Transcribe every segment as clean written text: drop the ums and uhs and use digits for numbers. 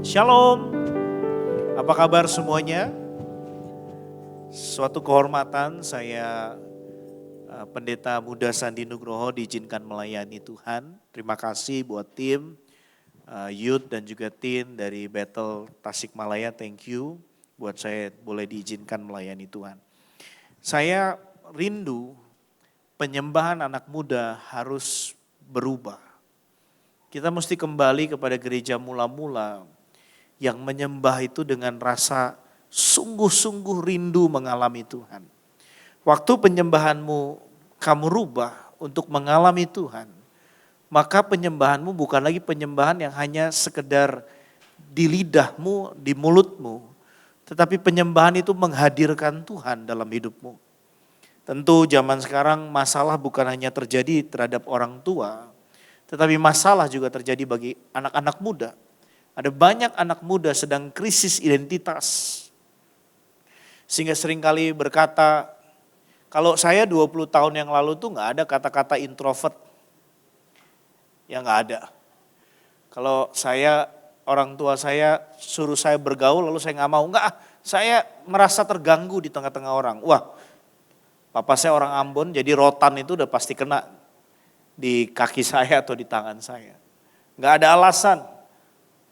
Shalom, apa kabar semuanya? Suatu kehormatan saya Pendeta Muda Sandi Nugroho diizinkan melayani Tuhan. Terima kasih buat tim youth dan juga tim dari Battle Tasikmalaya, thank you buat saya boleh diizinkan melayani Tuhan. Saya rindu penyembahan anak muda harus berubah. Kita mesti kembali kepada gereja mula-mula yang menyembah itu dengan rasa sungguh-sungguh rindu mengalami Tuhan. Waktu penyembahanmu kamu rubah untuk mengalami Tuhan, maka penyembahanmu bukan lagi penyembahan yang hanya sekedar di lidahmu, di mulutmu, tetapi penyembahan itu menghadirkan Tuhan dalam hidupmu. Tentu zaman sekarang masalah bukan hanya terjadi terhadap orang tua, tetapi masalah juga terjadi bagi anak-anak muda. Ada banyak anak muda sedang krisis identitas. Sehingga seringkali berkata, kalau saya 20 tahun yang lalu tuh gak ada kata-kata introvert. Ya gak ada. Kalau saya, orang tua saya suruh saya bergaul lalu saya gak mau. Enggak, saya merasa terganggu di tengah-tengah orang. Wah, papa saya orang Ambon jadi rotan itu udah pasti kena di kaki saya atau di tangan saya. Gak ada alasan.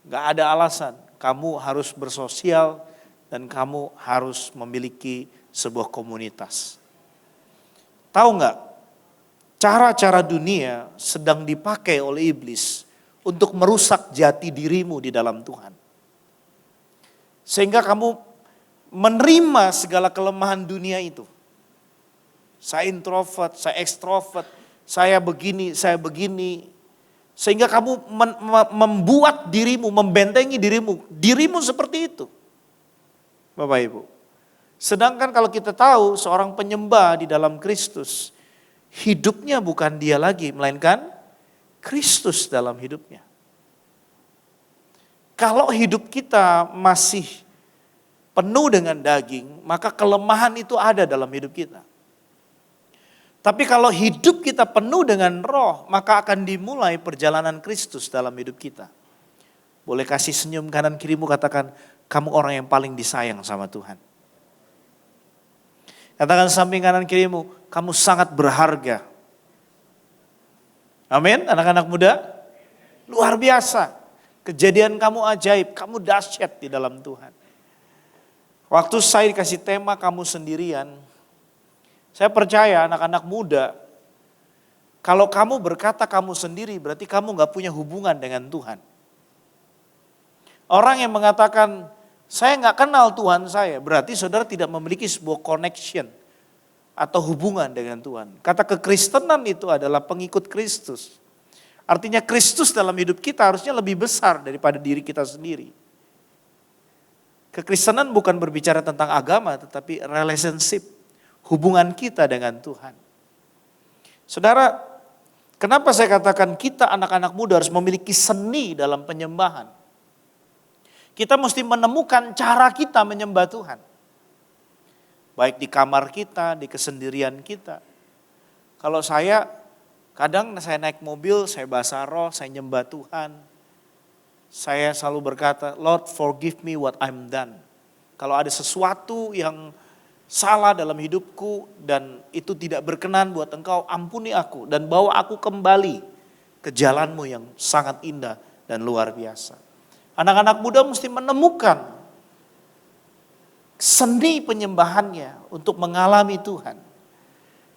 Gak ada alasan, kamu harus bersosial dan kamu harus memiliki sebuah komunitas. Tahu gak, cara-cara dunia sedang dipakai oleh iblis untuk merusak jati dirimu di dalam Tuhan. Sehingga kamu menerima segala kelemahan dunia itu. Saya introvert, saya ekstrovert, saya begini, saya begini. Sehingga kamu membuat dirimu, membentengi dirimu seperti itu. Bapak Ibu. Sedangkan kalau kita tahu seorang penyembah di dalam Kristus, hidupnya bukan dia lagi, melainkan Kristus dalam hidupnya. Kalau hidup kita masih penuh dengan daging, maka kelemahan itu ada dalam hidup kita. Tapi kalau hidup kita penuh dengan roh, maka akan dimulai perjalanan Kristus dalam hidup kita. Boleh kasih senyum kanan kirimu, katakan, kamu orang yang paling disayang sama Tuhan. Katakan samping kanan kirimu, kamu sangat berharga. Amin, anak-anak muda. Luar biasa. Kejadian kamu ajaib, kamu dahsyat di dalam Tuhan. Waktu saya dikasih tema kamu sendirian, saya percaya anak-anak muda, kalau kamu berkata kamu sendiri berarti kamu gak punya hubungan dengan Tuhan. Orang yang mengatakan saya gak kenal Tuhan saya, berarti saudara tidak memiliki sebuah connection atau hubungan dengan Tuhan. Kata kekristenan itu adalah pengikut Kristus. Artinya Kristus dalam hidup kita harusnya lebih besar daripada diri kita sendiri. Kekristenan bukan berbicara tentang agama tetapi relationship. Hubungan kita dengan Tuhan. Saudara, kenapa saya katakan kita anak-anak muda harus memiliki seni dalam penyembahan? Kita mesti menemukan cara kita menyembah Tuhan. Baik di kamar kita, di kesendirian kita. Kalau kadang saya naik mobil, saya bahasa roh, saya nyembah Tuhan. Saya selalu berkata, Lord forgive me what I'm done. Kalau ada sesuatu yang salah dalam hidupku dan itu tidak berkenan buat engkau, ampuni aku dan bawa aku kembali ke jalanmu yang sangat indah dan luar biasa. Anak-anak muda mesti menemukan seni penyembahannya untuk mengalami Tuhan.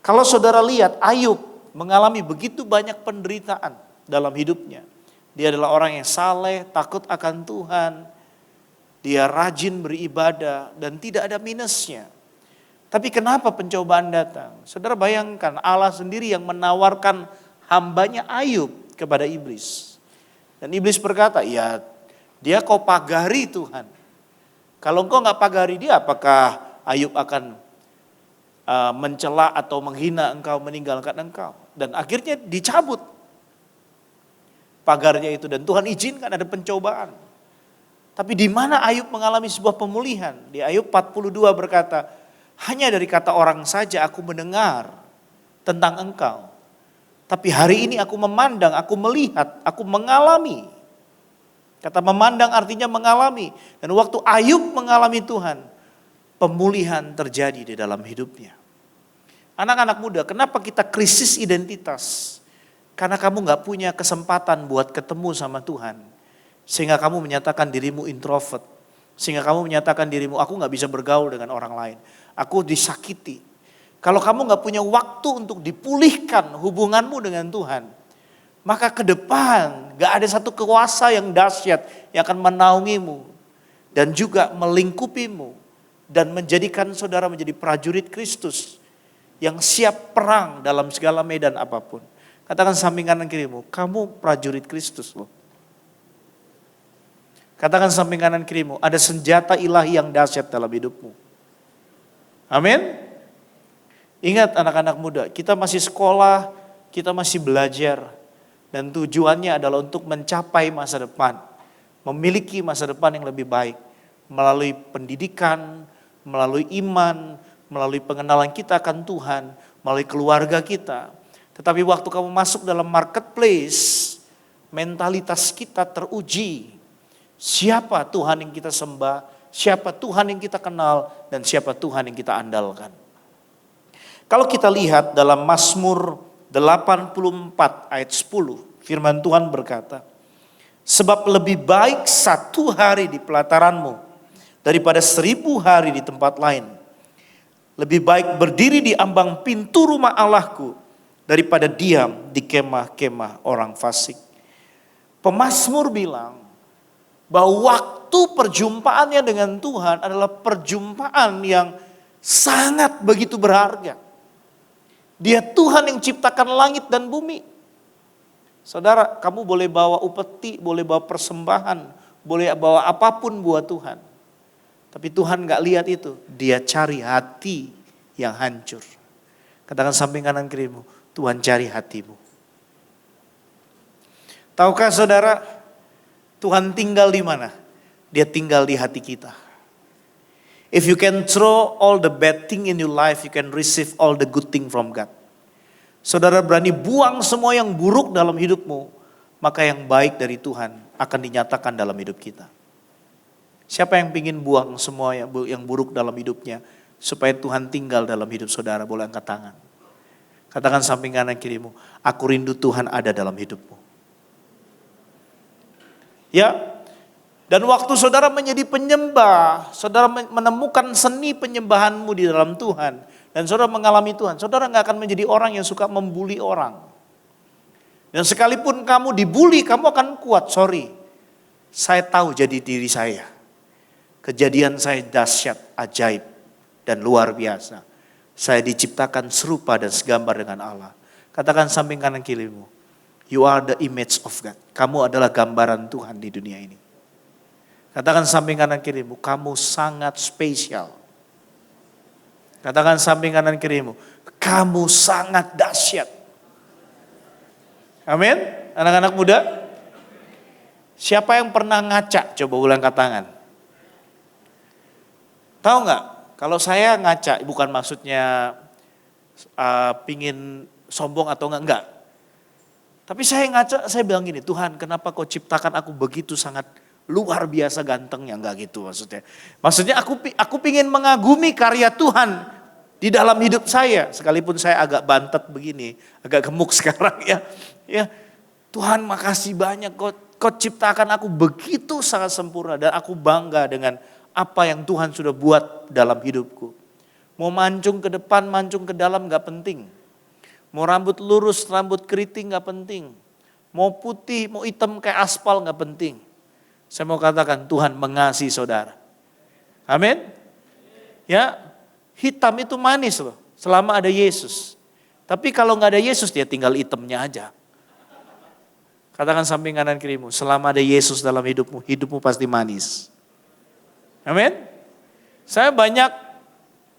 Kalau saudara lihat Ayub mengalami begitu banyak penderitaan dalam hidupnya. Dia adalah orang yang saleh, takut akan Tuhan, dia rajin beribadah dan tidak ada minusnya. Tapi kenapa pencobaan datang? Saudara bayangkan Allah sendiri yang menawarkan hambanya Ayub kepada iblis. Dan iblis berkata, ya dia kau pagari Tuhan. Kalau engkau gak pagari dia, apakah Ayub akan mencela atau menghina engkau, meninggalkan engkau? Dan akhirnya dicabut pagarnya itu dan Tuhan izinkan ada pencobaan. Tapi di mana Ayub mengalami sebuah pemulihan? Di Ayub 42 berkata, hanya dari kata orang saja aku mendengar tentang engkau. Tapi hari ini aku memandang, aku melihat, aku mengalami. Kata memandang artinya mengalami. Dan waktu Ayub mengalami Tuhan, pemulihan terjadi di dalam hidupnya. Anak-anak muda, kenapa kita krisis identitas? Karena kamu gak punya kesempatan buat ketemu sama Tuhan. Sehingga kamu menyatakan dirimu introvert. Sehingga kamu menyatakan dirimu, aku gak bisa bergaul dengan orang lain. Aku disakiti. Kalau kamu gak punya waktu untuk dipulihkan hubunganmu dengan Tuhan, maka ke depan gak ada satu kuasa yang dahsyat yang akan menaungimu. Dan juga melingkupimu. Dan menjadikan saudara menjadi prajurit Kristus. Yang siap perang dalam segala medan apapun. Katakan samping kanan kirimu, kamu prajurit Kristus loh. Katakan samping kanan kirimu, ada senjata ilahi yang dahsyat dalam hidupmu. Amin. Ingat anak-anak muda, kita masih sekolah, kita masih belajar. Dan tujuannya adalah untuk mencapai masa depan. Memiliki masa depan yang lebih baik. Melalui pendidikan, melalui iman, melalui pengenalan kita akan Tuhan, melalui keluarga kita. Tetapi waktu kamu masuk dalam marketplace, mentalitas kita teruji. Siapa Tuhan yang kita sembah, siapa Tuhan yang kita kenal, dan siapa Tuhan yang kita andalkan. Kalau kita lihat dalam Mazmur 84 ayat 10, firman Tuhan berkata, sebab lebih baik 1 hari di pelataranmu daripada 1000 hari di tempat lain. Lebih baik berdiri di ambang pintu rumah Allahku daripada diam di kemah-kemah orang fasik. Pemazmur bilang bahwa waktu perjumpaannya dengan Tuhan adalah perjumpaan yang sangat begitu berharga. Dia Tuhan yang ciptakan langit dan bumi. Saudara, kamu boleh bawa upeti, boleh bawa persembahan, boleh bawa apapun buat Tuhan. Tapi Tuhan gak lihat itu, dia cari hati yang hancur. Katakan samping kanan kirimu, Tuhan cari hatimu. Tahukah saudara, Tuhan tinggal di mana? Dia tinggal di hati kita. If you can throw all the bad thing in your life, you can receive all the good thing from God. Saudara berani buang semua yang buruk dalam hidupmu, maka yang baik dari Tuhan akan dinyatakan dalam hidup kita. Siapa yang ingin buang semua yang buruk dalam hidupnya, supaya Tuhan tinggal dalam hidup saudara, boleh angkat tangan. Katakan samping kanan kirimu, aku rindu Tuhan ada dalam hidupmu. Ya, dan waktu saudara menjadi penyembah, saudara menemukan seni penyembahanmu di dalam Tuhan, dan saudara mengalami Tuhan, saudara gak akan menjadi orang yang suka membuli orang. Dan sekalipun kamu dibuli, kamu akan kuat, sorry. Saya tahu jadi diri saya. Kejadian saya dahsyat, ajaib, dan luar biasa. Saya diciptakan serupa dan segambar dengan Allah. Katakan samping kanan kirimu, you are the image of God. Kamu adalah gambaran Tuhan di dunia ini. Katakan samping kanan kirimu, kamu sangat spesial. Katakan samping kanan kirimu, kamu sangat dahsyat. Amin. Anak-anak muda, siapa yang pernah ngaca? Coba ulang angkat tangan. Tahu nggak? Kalau saya ngaca, bukan maksudnya pingin sombong atau enggak. Tapi saya ngaca, saya bilang gini, Tuhan kenapa kau ciptakan aku begitu sangat luar biasa gantengnya, enggak gitu maksudnya. Maksudnya aku pingin mengagumi karya Tuhan di dalam hidup saya. Sekalipun saya agak bantet begini, agak gemuk sekarang ya. Ya, Tuhan makasih banyak kau ciptakan aku begitu sangat sempurna dan aku bangga dengan apa yang Tuhan sudah buat dalam hidupku. Mau mancung ke depan, mancung ke dalam gak penting. Mau rambut lurus, rambut keriting gak penting. Mau putih, mau hitam kayak aspal gak penting. Saya mau katakan Tuhan mengasihi saudara. Amin. Ya, hitam itu manis loh, selama ada Yesus. Tapi kalau gak ada Yesus dia tinggal hitamnya aja. Katakan samping kanan kirimu, selama ada Yesus dalam hidupmu, hidupmu pasti manis. Amin. Saya banyak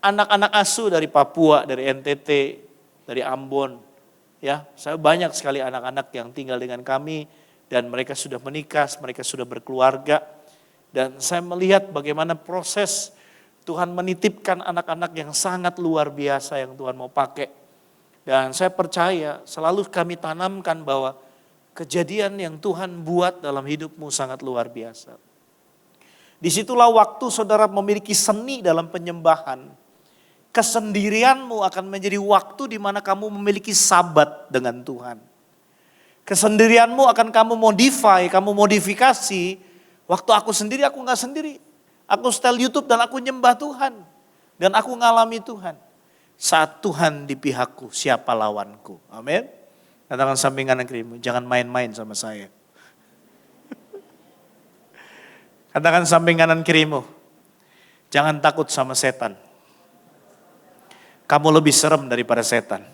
anak-anak asuh dari Papua, dari NTT, dari Ambon. Ya, saya banyak sekali anak-anak yang tinggal dengan kami dan mereka sudah menikah, mereka sudah berkeluarga. Dan saya melihat bagaimana proses Tuhan menitipkan anak-anak yang sangat luar biasa yang Tuhan mau pakai. Dan saya percaya selalu kami tanamkan bahwa Kejadian yang Tuhan buat dalam hidupmu sangat luar biasa. Disitulah waktu saudara memiliki seni dalam penyembahan. Kesendirianmu akan menjadi waktu di mana kamu memiliki sabat dengan Tuhan. Kesendirianmu akan kamu modifikasi. Waktu aku sendiri, aku gak sendiri. Aku setel YouTube dan aku nyembah Tuhan. Dan aku ngalami Tuhan. Saat Tuhan di pihakku, siapa lawanku? Amin. Katakan samping kanan kirimu, jangan main-main sama saya. Katakan samping kanan kirimu, jangan takut sama setan. Kamu lebih serem daripada setan.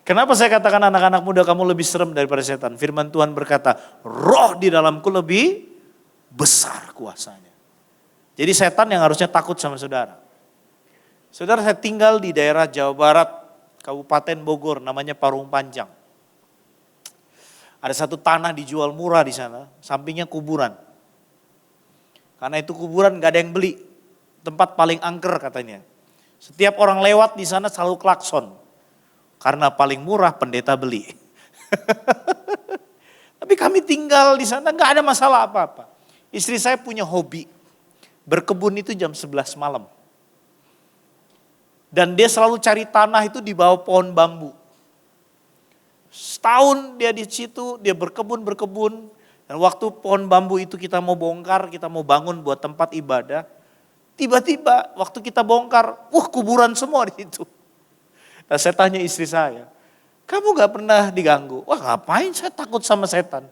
Kenapa saya katakan anak-anak muda kamu lebih serem daripada setan? Firman Tuhan berkata, roh di dalamku lebih besar kuasanya. Jadi setan yang harusnya takut sama saudara. Saudara, saya tinggal di daerah Jawa Barat, Kabupaten Bogor, namanya Parung Panjang. Ada satu tanah dijual murah di sana, sampingnya kuburan. Karena itu kuburan gak ada yang beli, tempat paling angker katanya. Setiap orang lewat di sana selalu klakson. Karena paling murah pendeta beli. Tapi kami tinggal di sana gak ada masalah apa-apa. Istri saya punya hobi, berkebun itu jam 11 malam. Dan dia selalu cari tanah itu di bawah pohon bambu. Setahun dia di situ, dia berkebun. Dan waktu pohon bambu itu kita mau bongkar, kita mau bangun buat tempat ibadah. Tiba-tiba waktu kita bongkar, kuburan semua di situ. Nah, saya tanya istri saya, kamu gak pernah diganggu? Wah, ngapain saya takut sama setan?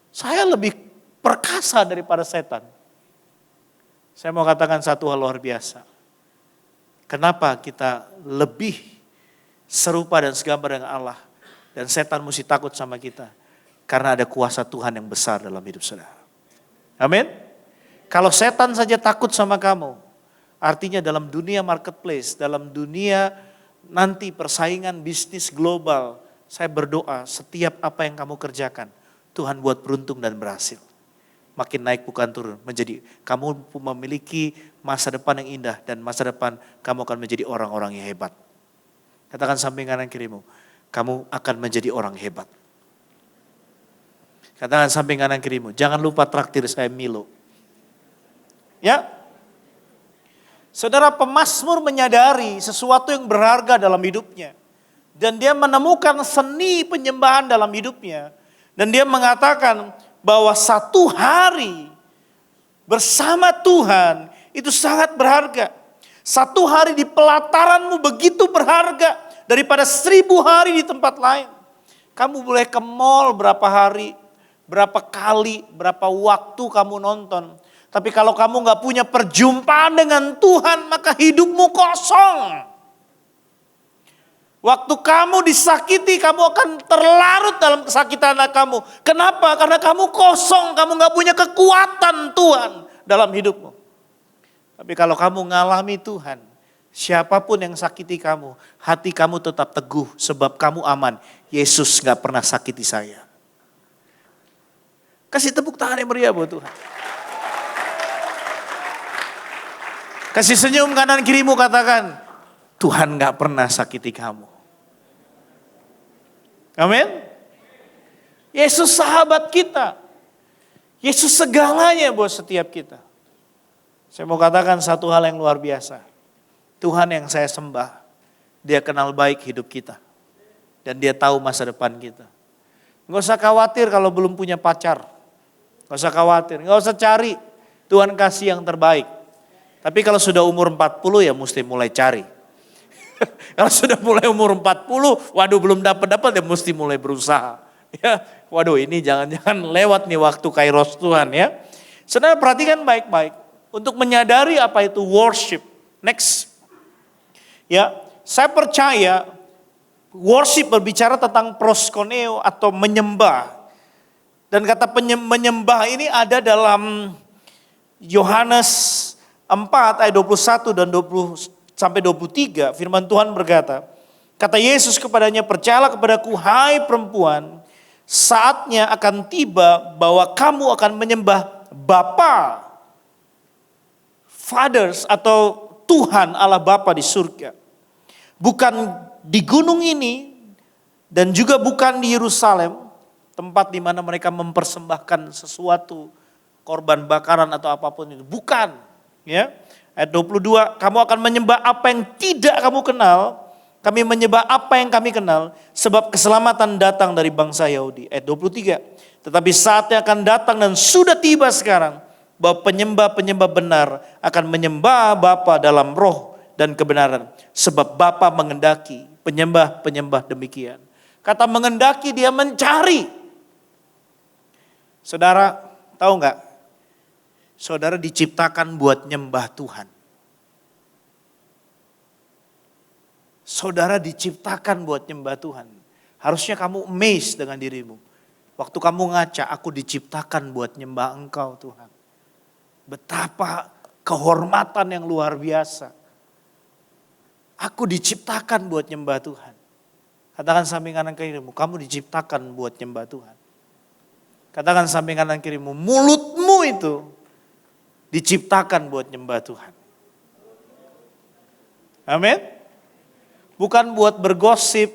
Saya lebih perkasa daripada setan. Saya mau katakan satu hal luar biasa. Kenapa kita lebih serupa dan segambar dengan Allah. Dan setan mesti takut sama kita. Karena ada kuasa Tuhan yang besar dalam hidup saudara. Amin. Kalau setan saja takut sama kamu. Artinya dalam dunia marketplace, dalam dunia nanti persaingan bisnis global. Saya berdoa setiap apa yang kamu kerjakan. Tuhan buat beruntung dan berhasil. Makin naik bukan turun, menjadi kamu memiliki masa depan yang indah dan masa depan kamu akan menjadi orang-orang yang hebat. Katakan samping kanan kirimu, kamu akan menjadi orang hebat. Katakan samping kanan kirimu, jangan lupa traktir saya Milo. Ya, saudara, pemazmur menyadari sesuatu yang berharga dalam hidupnya. Dan dia menemukan seni penyembahan dalam hidupnya. Dan dia mengatakan bahwa satu hari bersama Tuhan itu sangat berharga. Satu hari di pelataranmu begitu berharga daripada 1000 hari di tempat lain. Kamu boleh ke mall berapa hari, berapa kali, berapa waktu kamu nonton. Tapi kalau kamu gak punya perjumpaan dengan Tuhan, maka hidupmu kosong. Waktu kamu disakiti, kamu akan terlarut dalam kesakitan kamu. Kenapa? Karena kamu kosong, kamu gak punya kekuatan Tuhan dalam hidupmu. Tapi kalau kamu ngalami Tuhan, siapapun yang sakiti kamu, hati kamu tetap teguh sebab kamu aman. Yesus gak pernah sakiti saya. Kasih tepuk tangan yang meriah buat Tuhan. Kasih senyum kanan kirimu, katakan, Tuhan gak pernah sakiti kamu. Amin. Yesus sahabat kita. Yesus segalanya buat setiap kita. Saya mau katakan satu hal yang luar biasa. Tuhan yang saya sembah, dia kenal baik hidup kita. Dan dia tahu masa depan kita. Gak usah khawatir kalau belum punya pacar. Gak usah khawatir, gak usah cari. Tuhan kasih yang terbaik. Tapi kalau sudah umur 40 ya mesti mulai cari. Kalau sudah mulai umur 40, waduh belum dapat ya mesti mulai berusaha. Ya, waduh ini jangan-jangan lewat nih waktu kairos Tuhan ya. Saudara perhatikan baik-baik untuk menyadari apa itu worship. Next. Ya, saya percaya worship berbicara tentang proskuneo atau menyembah. Dan kata menyembah ini ada dalam Yohanes 4 ayat 21 dan 20 sampai 23, firman Tuhan berkata, kata Yesus kepadanya, percayalah kepadaku hai perempuan, saatnya akan tiba bahwa kamu akan menyembah Bapa, Fathers atau Tuhan Allah Bapa di surga. Bukan di gunung ini, Dan juga bukan di Yerusalem, tempat di mana mereka mempersembahkan sesuatu, korban bakaran atau apapun itu. Bukan. Ya. Ayat 22, kamu akan menyembah apa yang tidak kamu kenal. Kami menyembah apa yang kami kenal, sebab keselamatan datang dari bangsa Yahudi. Ayat 23, tetapi saatnya akan datang dan sudah tiba sekarang, bahwa penyembah-penyembah benar akan menyembah Bapa dalam roh dan kebenaran. Sebab Bapa mengendaki penyembah-penyembah demikian. Kata mengendaki, dia mencari. Saudara, tahu nggak? Saudara diciptakan buat nyembah Tuhan. Saudara diciptakan buat nyembah Tuhan. Harusnya kamu amazed dengan dirimu. Waktu kamu ngaca, aku diciptakan buat nyembah Engkau Tuhan. Betapa kehormatan yang luar biasa. Aku diciptakan buat nyembah Tuhan. Katakan samping kanan kirimu, kamu diciptakan buat nyembah Tuhan. Katakan samping kanan kirimu, mulutmu itu diciptakan buat nyembah Tuhan. Amin. Bukan buat bergosip,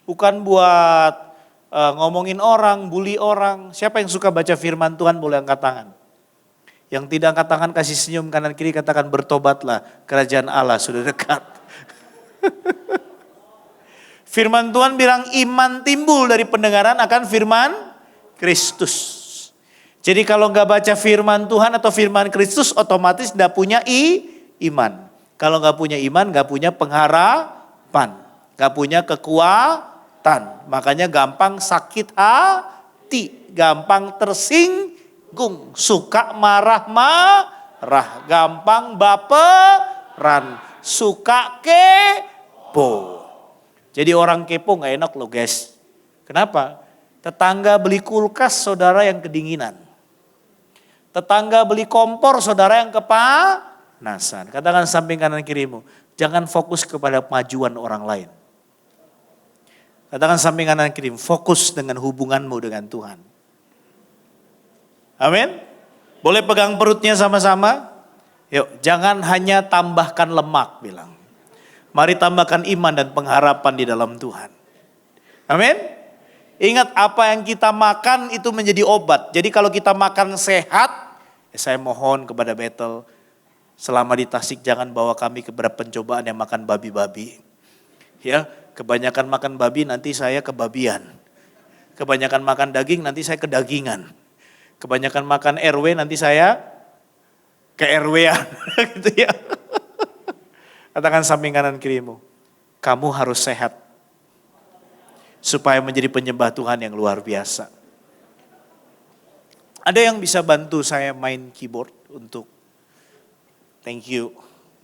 bukan buat ngomongin orang, bully orang. Siapa yang suka baca firman Tuhan boleh angkat tangan. Yang tidak angkat tangan kasih senyum kanan kiri, katakan bertobatlah, kerajaan Allah sudah dekat. Firman Tuhan bilang iman timbul dari pendengaran akan firman Kristus. Jadi kalau nggak baca firman Tuhan atau firman Kristus, otomatis nggak punya iman. Kalau nggak punya iman, nggak punya pengharapan, nggak punya kekuatan. Makanya gampang sakit hati, gampang tersinggung, suka marah-marah, gampang baperan, suka kepo. Jadi orang kepo nggak enak loh guys. Kenapa? Tetangga beli kulkas, saudara yang kedinginan. Tetangga beli kompor, saudara yang kepanasan. Katakan samping kanan kirimu, jangan fokus kepada kemajuan orang lain. Katakan samping kanan kirimu, fokus dengan hubunganmu dengan Tuhan. Amin. Boleh pegang perutnya sama-sama? Yuk, jangan hanya tambahkan lemak bilang. Mari tambahkan iman dan pengharapan di dalam Tuhan. Amin. Ingat apa yang kita makan itu menjadi obat. Jadi kalau kita makan sehat, saya mohon kepada Bethel, selama di Tasik jangan bawa kami ke pencobaan yang makan babi-babi. Ya, kebanyakan makan babi nanti saya kebabian. Kebanyakan makan daging nanti saya kedagingan. Kebanyakan makan RW nanti saya ke RW-an gitu ya. Katakan samping kanan kirimu, kamu harus sehat supaya menjadi penyembah Tuhan yang luar biasa. Ada yang bisa bantu saya main keyboard untuk thank you.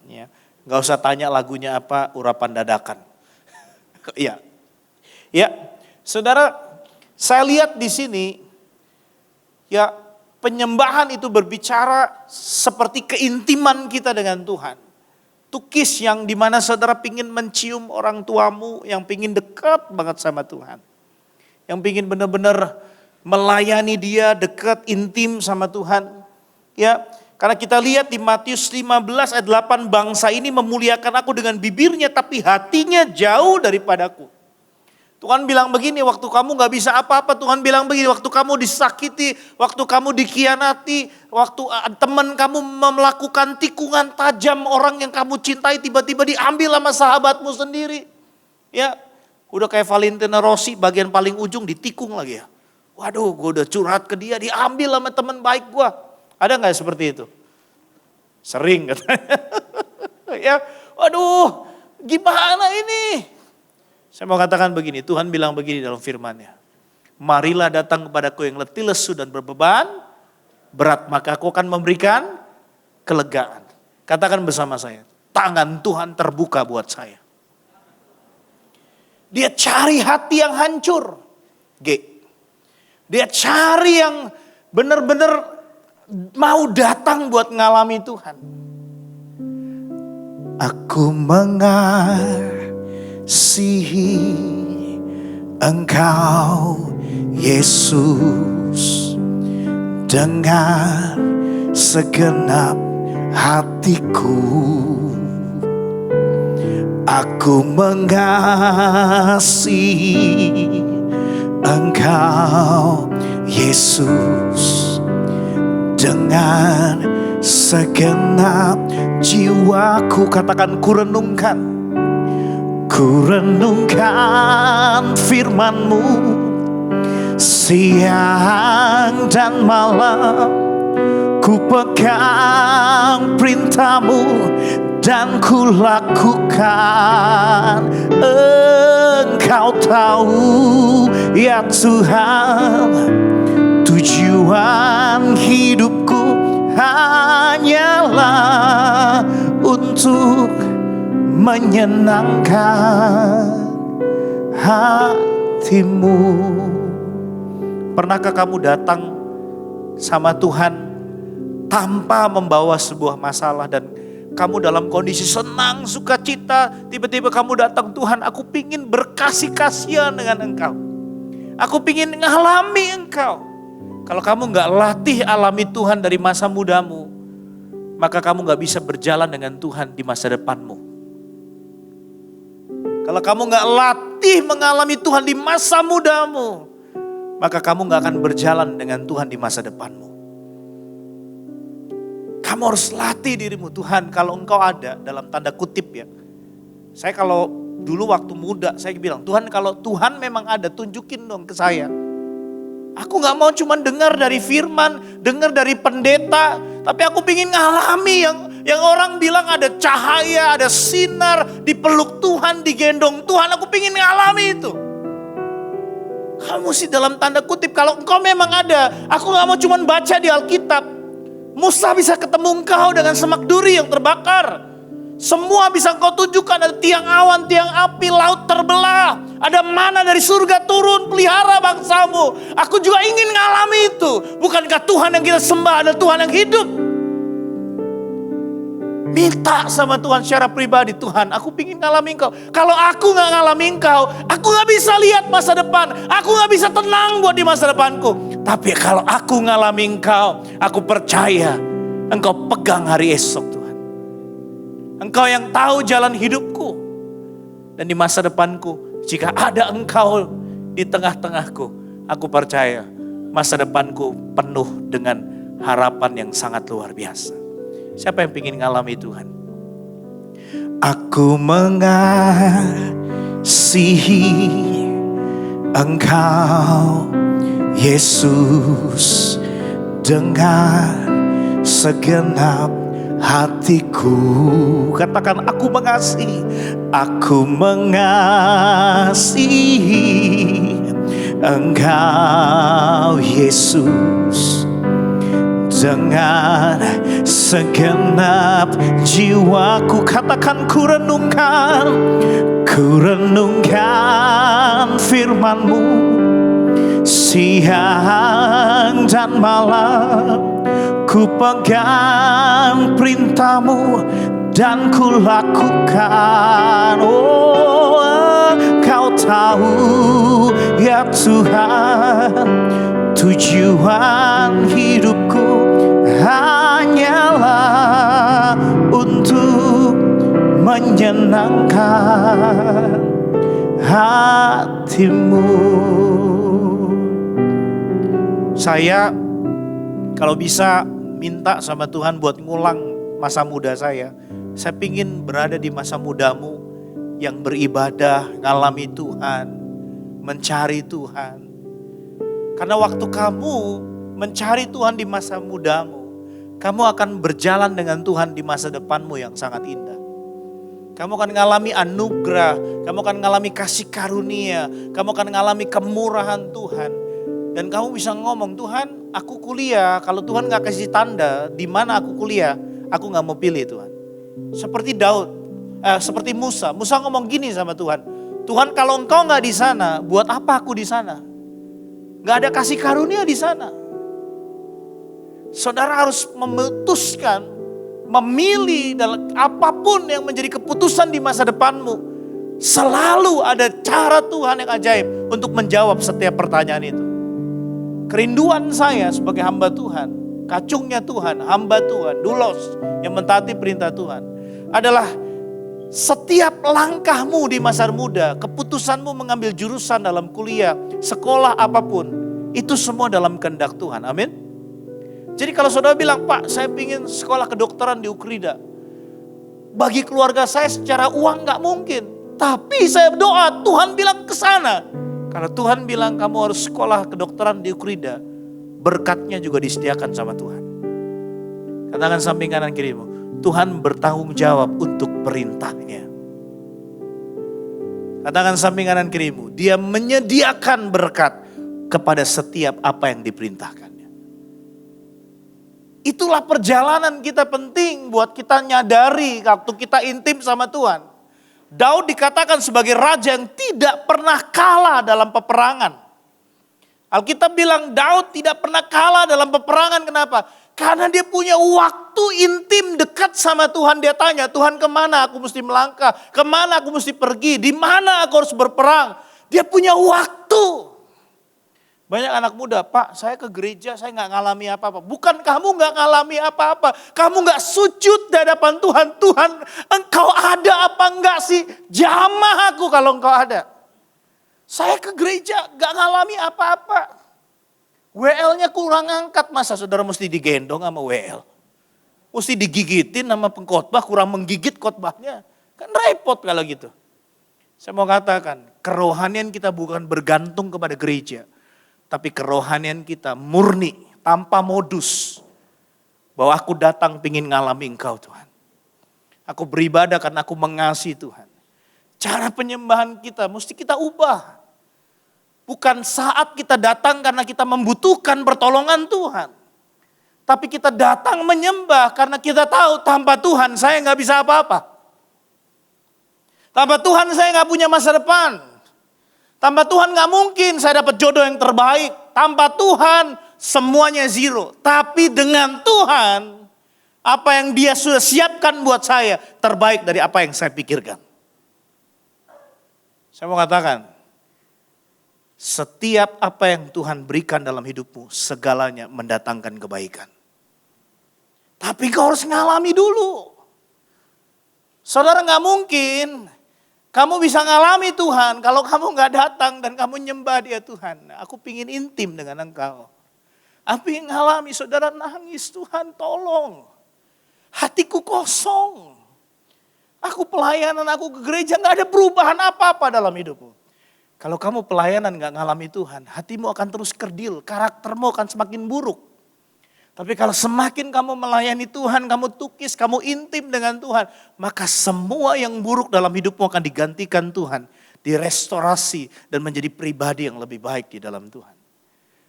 Ya, nggak usah tanya lagunya apa, urapan dadakan. Iya, ya, saudara, saya lihat di sini, ya penyembahan itu berbicara seperti keintiman kita dengan Tuhan. Tukis yang dimana saudara pingin mencium orang tuamu, yang pingin dekat banget sama Tuhan. Yang pingin benar-benar melayani dia, dekat, intim sama Tuhan. Ya, karena kita lihat di Matius 15 ayat 8, bangsa ini memuliakan aku dengan bibirnya tapi hatinya jauh daripadaku. Tuhan bilang begini, waktu kamu gak bisa apa-apa, Tuhan bilang begini, waktu kamu disakiti, waktu kamu dikhianati, waktu teman kamu melakukan tikungan tajam, orang yang kamu cintai tiba-tiba diambil sama sahabatmu sendiri. Ya, udah kayak Valentino Rossi bagian paling ujung ditikung lagi ya. Waduh, gue udah curhat ke dia, diambil sama teman baik gue. Ada gak seperti itu? Sering katanya. Ya, waduh, gimana ini? Saya mau katakan begini, Tuhan bilang begini dalam firman-Nya. Marilah datang kepadaku yang letih, lesu dan berbeban berat, maka aku akan memberikan kelegaan. Katakan bersama saya, tangan Tuhan terbuka buat saya. Dia cari hati yang hancur. Dia cari yang benar-benar mau datang buat ngalami Tuhan. Aku mengasihi Engkau Yesus dengan segenap hatiku. Aku mengasihi Engkau Yesus dengan segenap jiwaku. Katakan, ku renungkan firman-Mu siang dan malam. Ku pegang perintah-Mu dan ku lakukan. Engkau tahu ya Tuhan, tujuan hidupku hanyalah untuk menyenangkan hati-Mu. Pernahkah kamu datang sama Tuhan tanpa membawa sebuah masalah dan kamu dalam kondisi senang, sukacita, tiba-tiba kamu datang, Tuhan, aku pingin berkasih-kasihan dengan Engkau. Aku pingin ngalami Engkau. Kalau kamu gak latih alami Tuhan dari masa mudamu, maka kamu gak bisa berjalan dengan Tuhan di masa depanmu. Kalau kamu gak latih mengalami Tuhan di masa mudamu, maka kamu gak akan berjalan dengan Tuhan di masa depanmu. Kamu harus latih dirimu. Tuhan, kalau Engkau ada, dalam tanda kutip ya. Saya kalau dulu waktu muda, saya bilang, Tuhan, kalau Tuhan memang ada, tunjukin dong ke saya. Aku gak mau cuma dengar dari firman, dengar dari pendeta, tapi aku pingin ngalami yang orang bilang ada cahaya, ada sinar, dipeluk Tuhan, digendong Tuhan. Aku pingin ngalami itu. Kamu sih dalam tanda kutip, kalau Engkau memang ada, aku gak mau cuma baca di Alkitab. Musa bisa ketemu Engkau dengan semak duri yang terbakar. Semua bisa Engkau tunjukkan, ada tiang awan, tiang api, laut terbelah. Ada mana dari surga turun, pelihara bangsamu. Aku juga ingin ngalami itu. Bukankah Tuhan yang kita sembah adalah Tuhan yang hidup? Minta sama Tuhan secara pribadi, Tuhan, aku ingin ngalami Engkau. Kalau aku gak ngalami Engkau, aku gak bisa lihat masa depan. Aku gak bisa tenang buat di masa depanku. Tapi kalau aku ngalami Engkau, aku percaya Engkau pegang hari esok, Tuhan. Engkau yang tahu jalan hidupku. Dan di masa depanku, jika ada Engkau di tengah-tengahku, aku percaya masa depanku penuh dengan harapan yang sangat luar biasa. Siapa yang ingin ngalami Tuhan? Aku mengasihi Engkau Yesus dengan segenap hatiku. Katakan, aku mengasihi Engkau Yesus dengan segenap jiwaku. Katakan, ku renungkan firman-Mu siang dan malam. Ku pegang perintah-Mu dan ku lakukan. Oh, Kau tahu ya Tuhan, tujuan hidupku hanyalah untuk menyenangkan hati-Mu. Saya kalau bisa minta sama Tuhan buat ngulang masa muda saya. Saya pingin berada di masa mudamu yang beribadah, ngalami Tuhan, mencari Tuhan. Karena waktu kamu mencari Tuhan di masa mudamu, kamu akan berjalan dengan Tuhan di masa depanmu yang sangat indah. Kamu akan mengalami anugerah, kamu akan mengalami kasih karunia, kamu akan mengalami kemurahan Tuhan. Dan kamu bisa ngomong, Tuhan, aku kuliah. Kalau Tuhan gak kasih tanda di mana aku kuliah, aku gak mau pilih Tuhan. Seperti seperti Musa. Musa ngomong gini sama Tuhan, Tuhan, kalau Engkau gak di sana, buat apa aku di sana? Gak ada kasih karunia di sana. Saudara harus memutuskan, memilih dalam apapun yang menjadi keputusan di masa depanmu. Selalu ada cara Tuhan yang ajaib untuk menjawab setiap pertanyaan itu. Kerinduan saya sebagai hamba Tuhan, kacungnya Tuhan, hamba Tuhan, doulos yang mentaati perintah Tuhan adalah Setiap langkahmu di masa muda, keputusanmu mengambil jurusan dalam kuliah, sekolah apapun, itu semua dalam kehendak Tuhan. Amin. Jadi kalau saudara bilang, Pak, saya ingin sekolah kedokteran di Ukrida. Bagi keluarga saya secara uang gak mungkin. Tapi saya berdoa, Tuhan bilang ke sana. Kalau Tuhan bilang kamu harus sekolah kedokteran di Ukrida, berkatnya juga disediakan sama Tuhan. Katakan samping kanan kirimu, Tuhan bertanggung jawab untuk perintahnya. Katakan samping kanan kirimu, Dia menyediakan berkat kepada setiap apa yang diperintahkannya. Itulah perjalanan kita penting buat kita nyadari waktu kita intim sama Tuhan. Daud dikatakan sebagai raja yang tidak pernah kalah dalam peperangan. Alkitab bilang Daud tidak pernah kalah dalam peperangan. Kenapa? Karena dia punya waktu intim dekat sama Tuhan. Dia tanya, Tuhan kemana aku mesti melangkah? Kemana aku mesti pergi? Di mana aku harus berperang? Dia punya waktu. Banyak anak muda, Pak saya ke gereja saya gak ngalami apa-apa. Bukan kamu gak ngalami apa-apa. Kamu gak sujud di hadapan Tuhan. Tuhan engkau ada apa enggak sih? Jamah aku kalau engkau ada. Saya ke gereja gak ngalami apa-apa. WL-nya kurang angkat, masa saudara mesti digendong sama WL? Mesti digigitin sama pengkhotbah, kurang menggigit khotbahnya. Kan repot kalau gitu. Saya mau katakan, kerohanian kita bukan bergantung kepada gereja. Tapi kerohanian kita murni, tanpa modus. Bahwa aku datang pingin ngalami engkau Tuhan. Aku beribadah karena aku mengasihi Tuhan. Cara penyembahan kita mesti kita ubah. Bukan saat kita datang karena kita membutuhkan pertolongan Tuhan. Tapi kita datang menyembah karena kita tahu tanpa Tuhan saya gak bisa apa-apa. Tanpa Tuhan saya gak punya masa depan. Tanpa Tuhan gak mungkin saya dapat jodoh yang terbaik. Tanpa Tuhan semuanya zero. Tapi dengan Tuhan, apa yang Dia sudah siapkan buat saya terbaik dari apa yang saya pikirkan. Saya mau katakan, setiap apa yang Tuhan berikan dalam hidupmu, segalanya mendatangkan kebaikan. Tapi kau harus ngalami dulu. Saudara gak mungkin kamu bisa ngalami Tuhan kalau kamu gak datang dan kamu nyembah Dia Tuhan. Aku pingin intim dengan engkau. Aku pingin ngalami, saudara nangis, Tuhan tolong. Hatiku kosong. Aku pelayanan, aku ke gereja gak ada perubahan apa-apa dalam hidupmu. Kalau kamu pelayanan gak ngalami Tuhan, hatimu akan terus kerdil, karaktermu akan semakin buruk. Tapi kalau semakin kamu melayani Tuhan, kamu tukis, kamu intim dengan Tuhan, maka semua yang buruk dalam hidupmu akan digantikan Tuhan, direstorasi dan menjadi pribadi yang lebih baik di dalam Tuhan.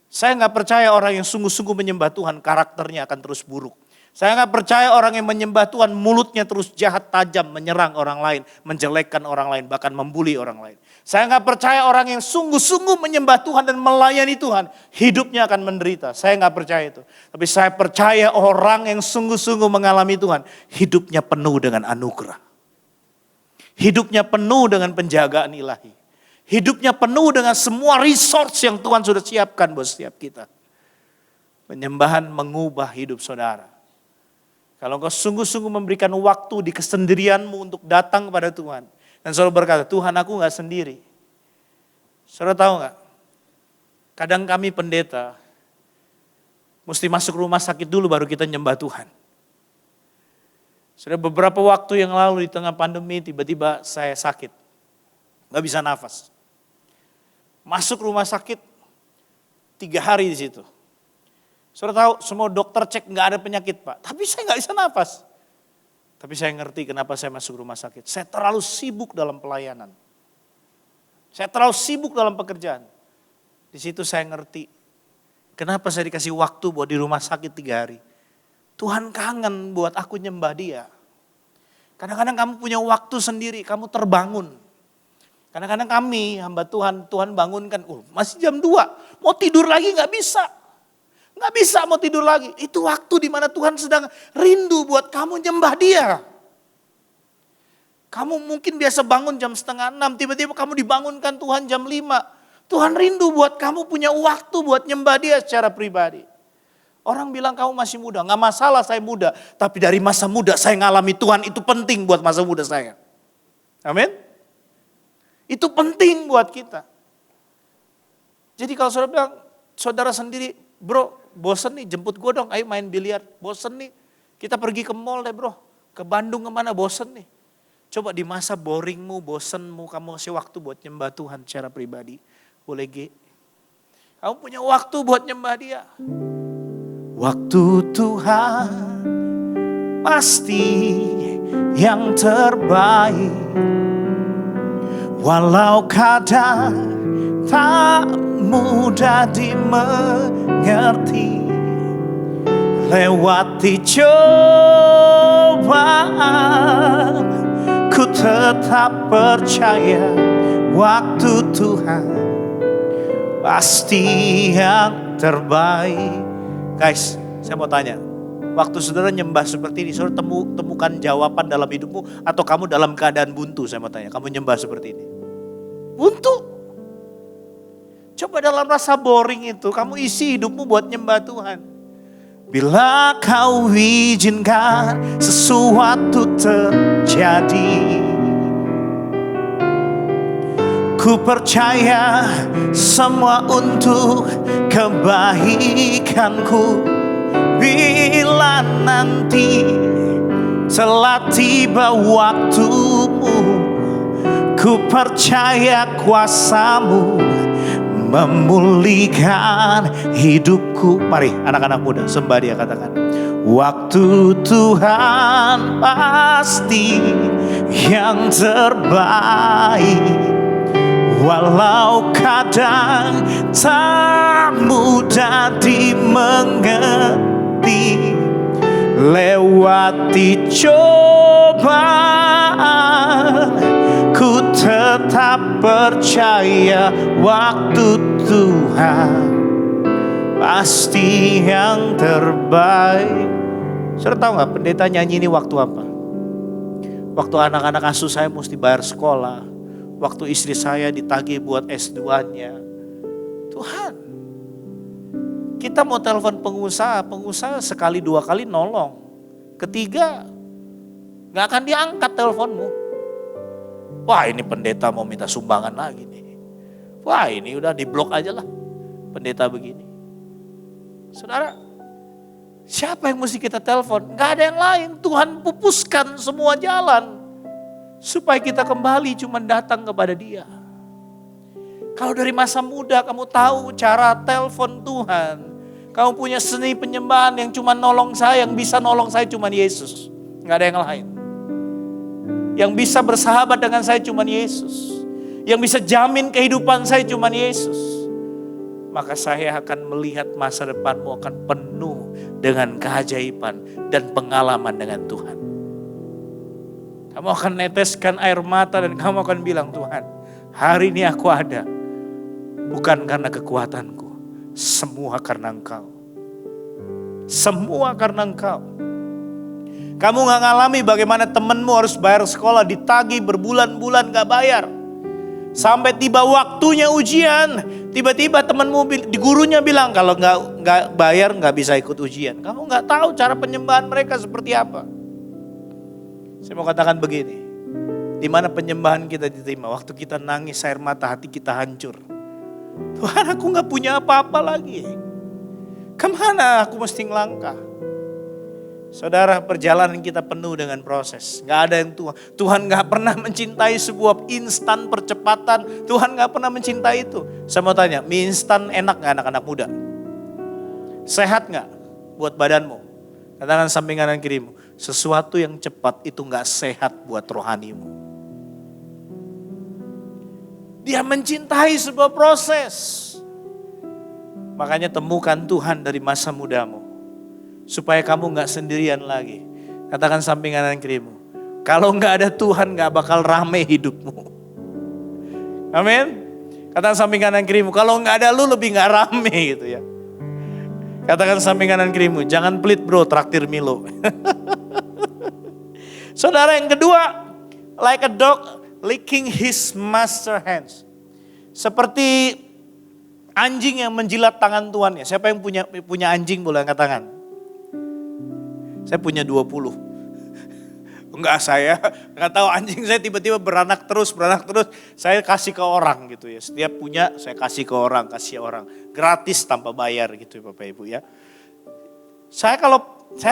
Saya gak percaya orang yang sungguh-sungguh menyembah Tuhan, karakternya akan terus buruk. Saya gak percaya orang yang menyembah Tuhan, mulutnya terus jahat, tajam, menyerang orang lain, menjelekkan orang lain, bahkan membuli orang lain. Saya gak percaya orang yang sungguh-sungguh menyembah Tuhan dan melayani Tuhan, hidupnya akan menderita. Saya gak percaya itu. Tapi saya percaya orang yang sungguh-sungguh mengalami Tuhan, hidupnya penuh dengan anugerah. Hidupnya penuh dengan penjagaan ilahi. Hidupnya penuh dengan semua resource yang Tuhan sudah siapkan buat setiap kita. Penyembahan mengubah hidup saudara. Kalau engkau sungguh-sungguh memberikan waktu di kesendirianmu untuk datang kepada Tuhan. Dan saudara berkata, Tuhan aku gak sendiri. Saudara tahu gak? Kadang kami pendeta mesti masuk rumah sakit dulu baru kita nyembah Tuhan. Sudah beberapa waktu yang lalu di tengah pandemi tiba-tiba saya sakit. Gak bisa nafas. Masuk rumah sakit 3 hari di situ. Saudara tahu semua dokter cek gak ada penyakit Pak. Tapi saya gak bisa nafas. Tapi saya ngerti kenapa saya masuk rumah sakit. Saya terlalu sibuk dalam pelayanan. Saya terlalu sibuk dalam pekerjaan. Di situ saya ngerti. Kenapa saya dikasih waktu buat di rumah sakit 3 hari. Tuhan kangen buat aku nyembah Dia. Kadang-kadang kamu punya waktu sendiri, kamu terbangun. Kadang-kadang kami hamba Tuhan, Tuhan bangunkan, masih jam 2, mau tidur lagi gak bisa. Gak bisa mau tidur lagi. Itu waktu di mana Tuhan sedang rindu buat kamu nyembah Dia. Kamu mungkin biasa bangun jam 5:30, tiba-tiba kamu dibangunkan Tuhan jam 5. Tuhan rindu buat kamu punya waktu buat nyembah Dia secara pribadi. Orang bilang kamu masih muda, gak masalah saya muda. Tapi dari masa muda saya ngalami Tuhan itu penting buat masa muda saya. Amin. Itu penting buat kita. Jadi kalau saudara bilang, saudara sendiri, bro bosen nih jemput gue dong, ayo main biliar. Bosen nih, kita pergi ke mall deh bro. Ke Bandung kemana, bosen nih. Coba di masa boringmu, bosenmu, kamu kasih waktu buat nyembah Tuhan secara pribadi. Boleh G. Kamu punya waktu buat nyembah dia. Waktu Tuhan pasti yang terbaik. Walau kadang tak mudah dimengerti, lewati cobaan, ku tetap percaya waktu Tuhan pasti yang terbaik. Guys, saya mau tanya, waktu saudara nyembah seperti ini, saudara temukan jawaban dalam hidupmu atau kamu dalam keadaan buntu? Saya mau tanya, kamu nyembah seperti ini? Buntu. Coba dalam rasa boring itu, kamu isi hidupmu buat nyembah Tuhan. Bila kau izinkan sesuatu terjadi, ku percaya semua untuk kebaikanku. Bila nanti telah tiba waktumu, ku percaya kuasamu memulihkan hidupku. Mari anak-anak muda sembah dia, katakan. Waktu Tuhan pasti yang terbaik. Walau kadang tak mudah dimengerti, lewati cobaan, ku tetap percaya waktu Tuhan pasti yang terbaik. Saudara tahu gak pendeta nyanyi ini waktu apa? Waktu anak-anak asuh saya mesti bayar sekolah. Waktu istri saya ditagih buat S2-nya. Tuhan, kita mau telepon pengusaha sekali dua kali nolong. Ketiga, gak akan diangkat teleponmu. Wah ini pendeta mau minta sumbangan lagi nih. Wah ini udah diblok aja lah pendeta begini. Saudara, siapa yang mesti kita telepon? Gak ada yang lain. Tuhan pupuskan semua jalan supaya kita kembali cuma datang kepada Dia. Kalau dari masa muda kamu tahu cara telepon Tuhan, kamu punya seni penyembahan yang cuma nolong saya, yang bisa nolong saya cuma Yesus. Gak ada yang lain. Yang bisa bersahabat dengan saya cuma Yesus. Yang bisa jamin kehidupan saya cuma Yesus. Maka saya akan melihat masa depanmu akan penuh dengan keajaiban dan pengalaman dengan Tuhan. Kamu akan neteskan air mata dan kamu akan bilang, Tuhan, hari ini aku ada. Bukan karena kekuatanku, semua karena Engkau. Semua karena Engkau. Kamu gak ngalami bagaimana temenmu harus bayar sekolah, ditagih berbulan-bulan gak bayar. Sampai tiba waktunya ujian, tiba-tiba temenmu, gurunya bilang kalau gak bayar gak bisa ikut ujian. Kamu gak tahu cara penyembahan mereka seperti apa. Saya mau katakan begini, di mana penyembahan kita diterima, waktu kita nangis air mata hati kita hancur. Tuhan aku gak punya apa-apa lagi. Kemana aku mesti ngelangkah? Saudara, perjalanan kita penuh dengan proses. Gak ada yang Tuhan gak pernah mencintai sebuah instan percepatan. Tuhan gak pernah mencintai itu. Saya mau tanya, mie instan enak gak anak-anak muda? Sehat gak buat badanmu? Katakan samping kanan kirimu, sesuatu yang cepat itu gak sehat buat rohanimu. Dia mencintai sebuah proses. Makanya temukan Tuhan dari masa mudamu. Supaya kamu gak sendirian lagi. Katakan samping kanan kirimu, kalau gak ada Tuhan gak bakal rame hidupmu. Amin. Katakan samping kanan kirimu, kalau gak ada lu lebih gak rame gitu ya. Katakan samping kanan kirimu, jangan pelit bro, traktir Milo. Saudara, yang kedua, like a dog licking his master hands. Seperti anjing yang menjilat tangan tuannya. Siapa yang punya anjing boleh angkat tangan? Saya punya 20. Enggak, saya nggak tahu, anjing saya tiba-tiba beranak terus. Saya kasih ke orang gitu ya. Setiap punya saya kasih ke orang, gratis tanpa bayar gitu ya Bapak Ibu ya. Saya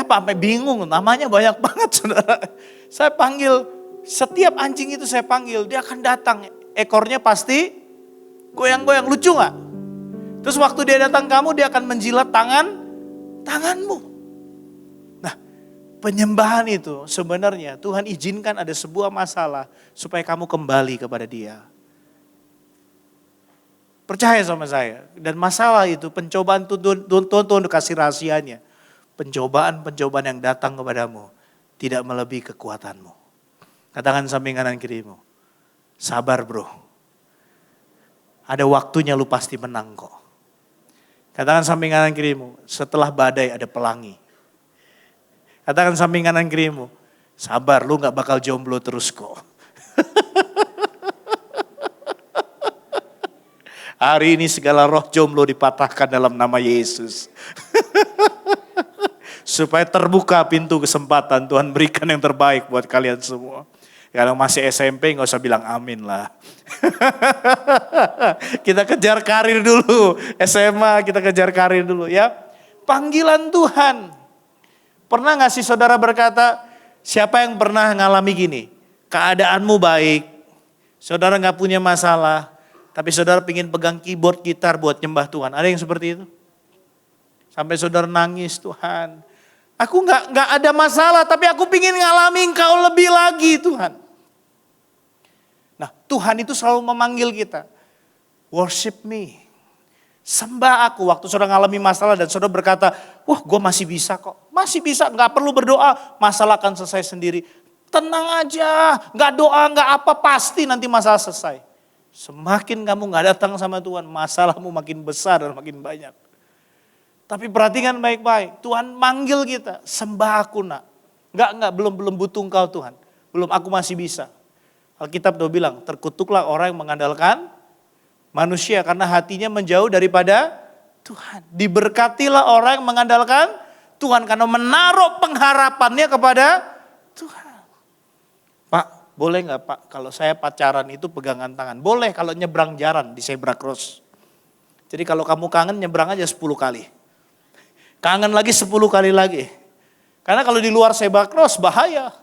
sampai bingung, namanya banyak banget saudara. Saya panggil, setiap anjing itu saya panggil, dia akan datang. Ekornya pasti goyang-goyang, lucu gak? Terus waktu dia datang kamu, dia akan menjilat tanganmu. Nah, penyembahan itu sebenarnya Tuhan izinkan ada sebuah masalah supaya kamu kembali kepada Dia. Percaya sama saya. Dan masalah itu, pencobaan Tuhan kasih rahasianya. Pencobaan-pencobaan yang datang kepadamu tidak melebihi kekuatanmu. Katakan samping kanan kirimu, sabar bro. Ada waktunya lu pasti menang kok. Katakan samping kanan kirimu, setelah badai ada pelangi. Katakan samping kanan kirimu, sabar lu gak bakal jomblo terus kok. Hari ini segala roh jomblo dipatahkan dalam nama Yesus. Supaya terbuka pintu kesempatan, Tuhan berikan yang terbaik buat kalian semua. Kalau masih SMP gak usah bilang amin lah. Kita kejar karir dulu, SMA kita kejar karir dulu ya. Panggilan Tuhan. Pernah gak sih saudara berkata, siapa yang pernah ngalami gini? Keadaanmu baik, saudara gak punya masalah, tapi saudara pengen pegang keyboard gitar buat nyembah Tuhan. Ada yang seperti itu? Sampai saudara nangis, Tuhan. Aku nggak ada masalah, tapi aku pingin ngalami Engkau lebih lagi Tuhan. Nah, Tuhan itu selalu memanggil kita. Worship me. Sembah aku. Waktu saudara ngalami masalah dan saudara berkata, wah gue masih bisa kok. Masih bisa, gak perlu berdoa, masalah akan selesai sendiri. Tenang aja, gak doa, gak apa, pasti nanti masalah selesai. Semakin kamu gak datang sama Tuhan, masalahmu makin besar dan makin banyak. Tapi perhatikan baik-baik, Tuhan manggil kita, sembah aku nak. Belum butuh Engkau Tuhan. Belum, aku masih bisa. Alkitab udah bilang, terkutuklah orang yang mengandalkan manusia karena hatinya menjauh daripada Tuhan. Diberkatilah orang yang mengandalkan Tuhan karena menaruh pengharapannya kepada Tuhan. Pak, boleh gak Pak kalau saya pacaran itu pegangan tangan? Boleh kalau nyebrang jalan di zebra cross. Jadi kalau kamu kangen nyebrang aja 10 kali. Kangen lagi 10 kali lagi. Karena kalau di luar zebra cross bahaya.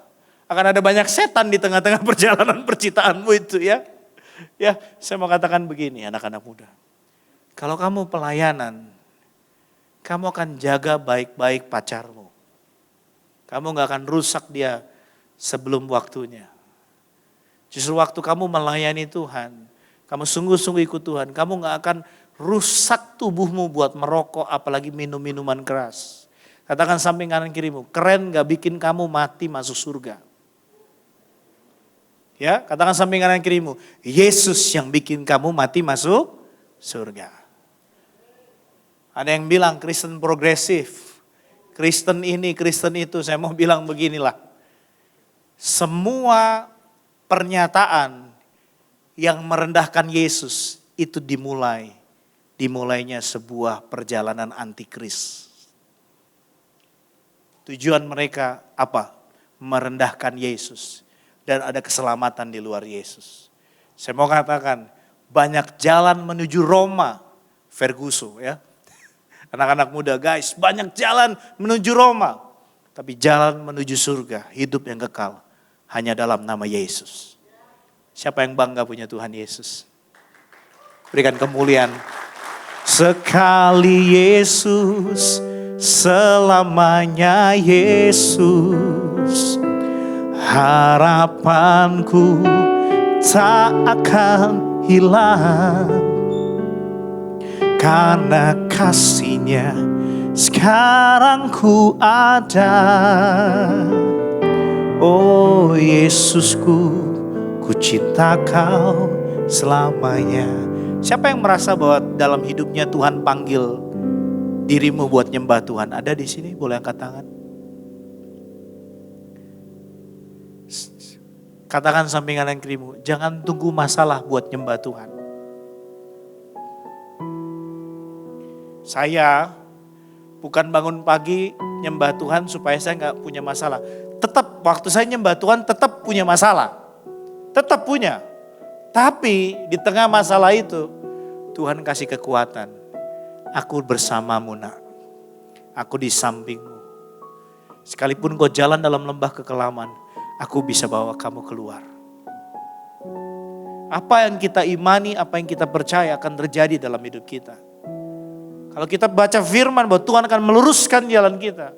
Akan ada banyak setan di tengah-tengah perjalanan percintaanmu itu ya. Ya, saya mau katakan begini anak-anak muda. Kalau kamu pelayanan, kamu akan jaga baik-baik pacarmu. Kamu gak akan rusak dia sebelum waktunya. Justru waktu kamu melayani Tuhan, kamu sungguh-sungguh ikut Tuhan, kamu gak akan rusak tubuhmu buat merokok apalagi minum minuman keras. Katakan samping kanan kirimu, keren gak bikin kamu mati masuk surga. Ya, katakan samping kanan kirimu, Yesus yang bikin kamu mati masuk surga. Ada yang bilang Kristen progresif, Kristen ini, Kristen itu. Saya mau bilang beginilah. Semua pernyataan yang merendahkan Yesus itu dimulainya sebuah perjalanan antikris. Tujuan mereka apa? Merendahkan Yesus. Dan ada keselamatan di luar Yesus. Saya mau katakan, banyak jalan menuju Roma, Ferguson ya. Anak-anak muda guys, banyak jalan menuju Roma. Tapi jalan menuju surga, hidup yang kekal, hanya dalam nama Yesus. Siapa yang bangga punya Tuhan Yesus? Berikan kemuliaan. Sekali Yesus, selamanya Yesus. Harapanku tak akan hilang. Karena kasih-Nya sekarang ku ada. Oh Yesusku, ku cinta Kau selamanya. Siapa yang merasa bahwa dalam hidupnya Tuhan panggil dirimu buat nyembah Tuhan? Ada di sini, boleh angkat tangan. Katakan samping kanan kirimu, jangan tunggu masalah buat nyembah Tuhan. Saya bukan bangun pagi nyembah Tuhan supaya saya gak punya masalah. Tetap waktu saya nyembah Tuhan tetap punya masalah. Tetap punya. Tapi di tengah masalah itu Tuhan kasih kekuatan. Aku bersamamu nak. Aku di sampingmu. Sekalipun kau jalan dalam lembah kekelaman, aku bisa bawa kamu keluar. Apa yang kita imani, apa yang kita percaya akan terjadi dalam hidup kita. Kalau kita baca firman bahwa Tuhan akan meluruskan jalan kita,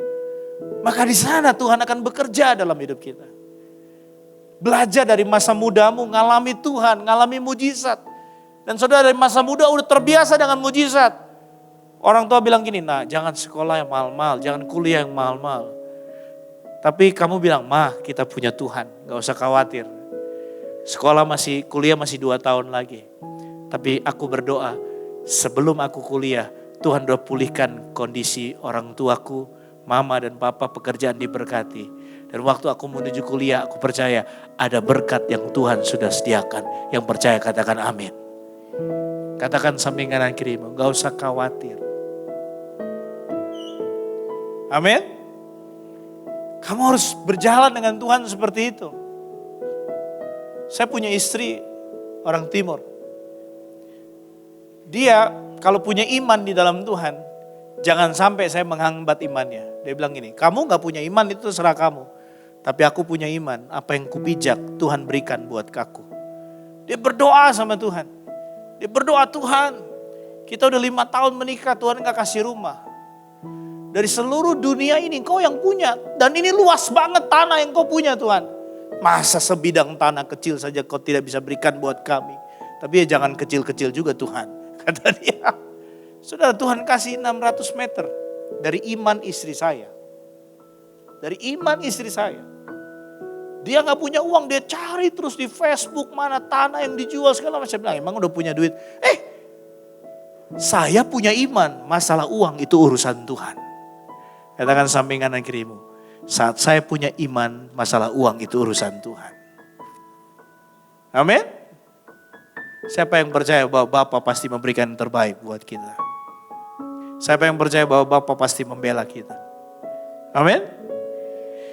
maka di sana Tuhan akan bekerja dalam hidup kita. Belajar dari masa mudamu, ngalami Tuhan, ngalami mujizat. Dan saudara dari masa muda udah terbiasa dengan mujizat. Orang tua bilang gini, nah jangan sekolah yang mahal-mahal, jangan kuliah yang mahal-mahal. Tapi kamu bilang, ma kita punya Tuhan, gak usah khawatir. Kuliah masih 2 tahun lagi. Tapi aku berdoa, sebelum aku kuliah, Tuhan udah pulihkan kondisi orang tuaku, mama dan papa, pekerjaan diberkati. Dan waktu aku menuju kuliah, aku percaya ada berkat yang Tuhan sudah sediakan. Yang percaya katakan amin. Katakan samping kanan kirimu, gak usah khawatir. Amin. Kamu harus berjalan dengan Tuhan seperti itu. Saya punya istri orang timur. Dia kalau punya iman di dalam Tuhan, jangan sampai saya menghambat imannya. Dia bilang gini, kamu gak punya iman itu terserah kamu. Tapi aku punya iman, apa yang kupijak Tuhan berikan buat aku. Dia berdoa sama Tuhan. Dia berdoa, Tuhan kita udah 5 tahun menikah, Tuhan gak kasih rumah. Dari seluruh dunia ini Engkau yang punya. Dan ini luas banget tanah yang Kau punya Tuhan. Masa sebidang tanah kecil saja Kau tidak bisa berikan buat kami. Tapi ya jangan kecil-kecil juga Tuhan. Kata dia. Saudara, Tuhan kasih 600 meter dari iman istri saya. Dari iman istri saya. Dia gak punya uang, dia cari terus di Facebook mana tanah yang dijual segala macam. Saya bilang, emang udah punya duit? Saya punya iman, masalah uang itu urusan Tuhan. Katakan samping kanan kirimu, saat saya punya iman, masalah uang itu urusan Tuhan. Amin. Siapa yang percaya bahwa Bapa pasti memberikan yang terbaik buat kita? Siapa yang percaya bahwa Bapa pasti membela kita? Amin.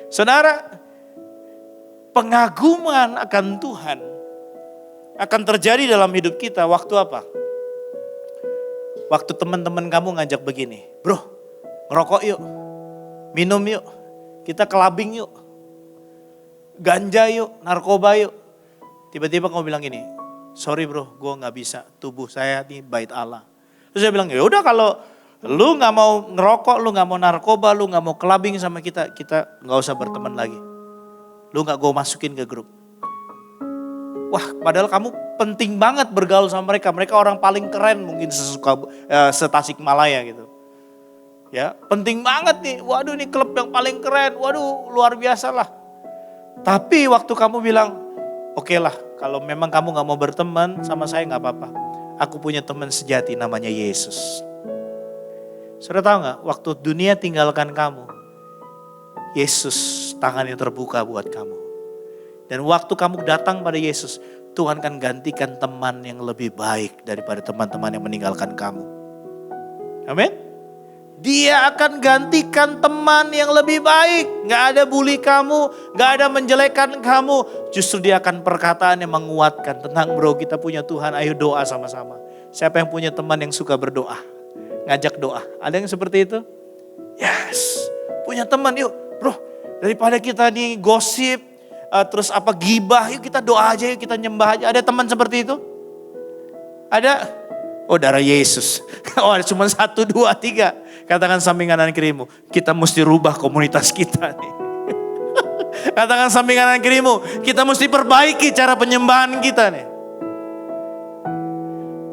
Saudara, pengaguman akan Tuhan akan terjadi dalam hidup kita waktu apa? Waktu teman-teman kamu ngajak begini, bro ngerokok yuk, minum yuk, kita clubbing yuk, ganja yuk, narkoba yuk. Tiba-tiba kamu bilang gini, sorry bro gue gak bisa, tubuh saya nih bait Allah. Terus saya bilang, ya udah kalau lu gak mau ngerokok, lu gak mau narkoba, lu gak mau clubbing sama kita gak usah berteman lagi. Lu gak gue masukin ke grup. Wah padahal kamu penting banget bergaul sama mereka. Mereka orang paling keren mungkin se-Tasikmalaya gitu. Ya penting banget nih. Waduh ini klub yang paling keren. Waduh luar biasa lah. Tapi waktu kamu bilang, oke lah kalau memang kamu gak mau berteman sama saya gak apa-apa. Aku punya teman sejati namanya Yesus. Saudara tahu gak, waktu dunia tinggalkan kamu, Yesus tangannya terbuka buat kamu. Dan waktu kamu datang pada Yesus, Tuhan akan gantikan teman yang lebih baik daripada teman-teman yang meninggalkan kamu. Amin. Dia akan gantikan teman yang lebih baik. Gak ada bully kamu, gak ada menjelekkan kamu. Justru dia akan perkataan yang menguatkan. Tenang bro, kita punya Tuhan, ayo doa sama-sama. Siapa yang punya teman yang suka berdoa? Ngajak doa. Ada yang seperti itu? Yes. Punya teman yuk bro. Daripada kita nih gosip, terus apa gibah, yuk kita doa aja, yuk kita nyembah aja. Ada teman seperti itu? Ada? Oh darah Yesus. Oh cuma 1, 2, 3. Katakan samping kanan kirimu, kita mesti rubah komunitas kita nih. Katakan samping kanan kirimu, kita mesti perbaiki cara penyembahan kita nih.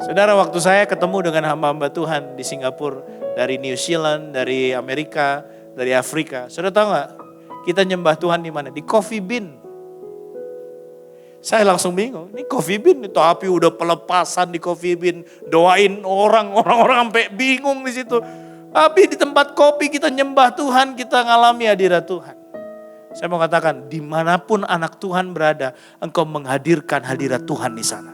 Saudara, waktu saya ketemu dengan hamba-hamba Tuhan di Singapura, dari New Zealand, dari Amerika, dari Afrika. Saudara tahu gak? Kita nyembah Tuhan di mana? Di Coffee Bean. Saya langsung bingung, ini Coffee Bean, tapi udah pelepasan di Coffee Bean, doain orang-orang sampai bingung di situ. Tapi di tempat kopi kita nyembah Tuhan, kita ngalami hadirat Tuhan. Saya mau katakan, dimanapun anak Tuhan berada, engkau menghadirkan hadirat Tuhan di sana.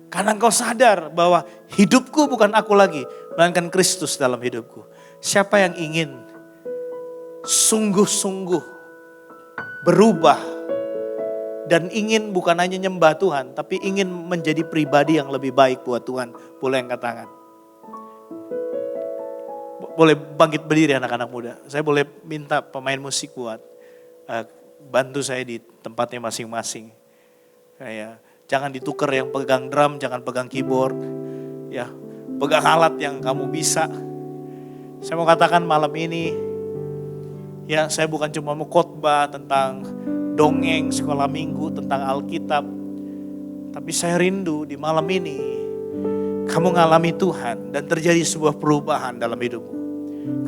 Karena engkau sadar bahwa hidupku bukan aku lagi, melainkan Kristus dalam hidupku. Siapa yang ingin sungguh-sungguh berubah dan ingin bukan hanya nyembah Tuhan, tapi ingin menjadi pribadi yang lebih baik buat Tuhan, boleh angkat tangan. Boleh bangkit berdiri anak-anak muda. Saya boleh minta pemain musik buat bantu saya di tempatnya masing-masing. Jangan ditukar yang pegang drum, jangan pegang keyboard. Ya, pegang alat yang kamu bisa. Saya mau katakan malam ini, ya saya bukan cuma mau khotbah tentang dongeng sekolah minggu, tentang Alkitab. Tapi saya rindu di malam ini, kamu ngalami Tuhan dan terjadi sebuah perubahan dalam hidupmu.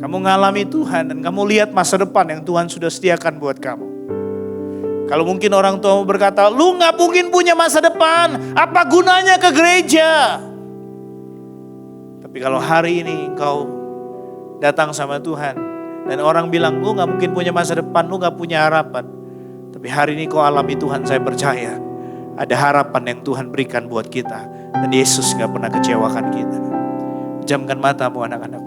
Kamu ngalami Tuhan dan kamu lihat masa depan yang Tuhan sudah sediakan buat kamu. Kalau mungkin orang tua berkata, lu gak mungkin punya masa depan, apa gunanya ke gereja? Tapi kalau hari ini engkau datang sama Tuhan, dan orang bilang, lu gak mungkin punya masa depan, lu gak punya harapan. Tapi hari ini kau alami Tuhan, saya percaya. Ada harapan yang Tuhan berikan buat kita. Dan Yesus gak pernah kecewakan kita. Pejamkan matamu anak-anak.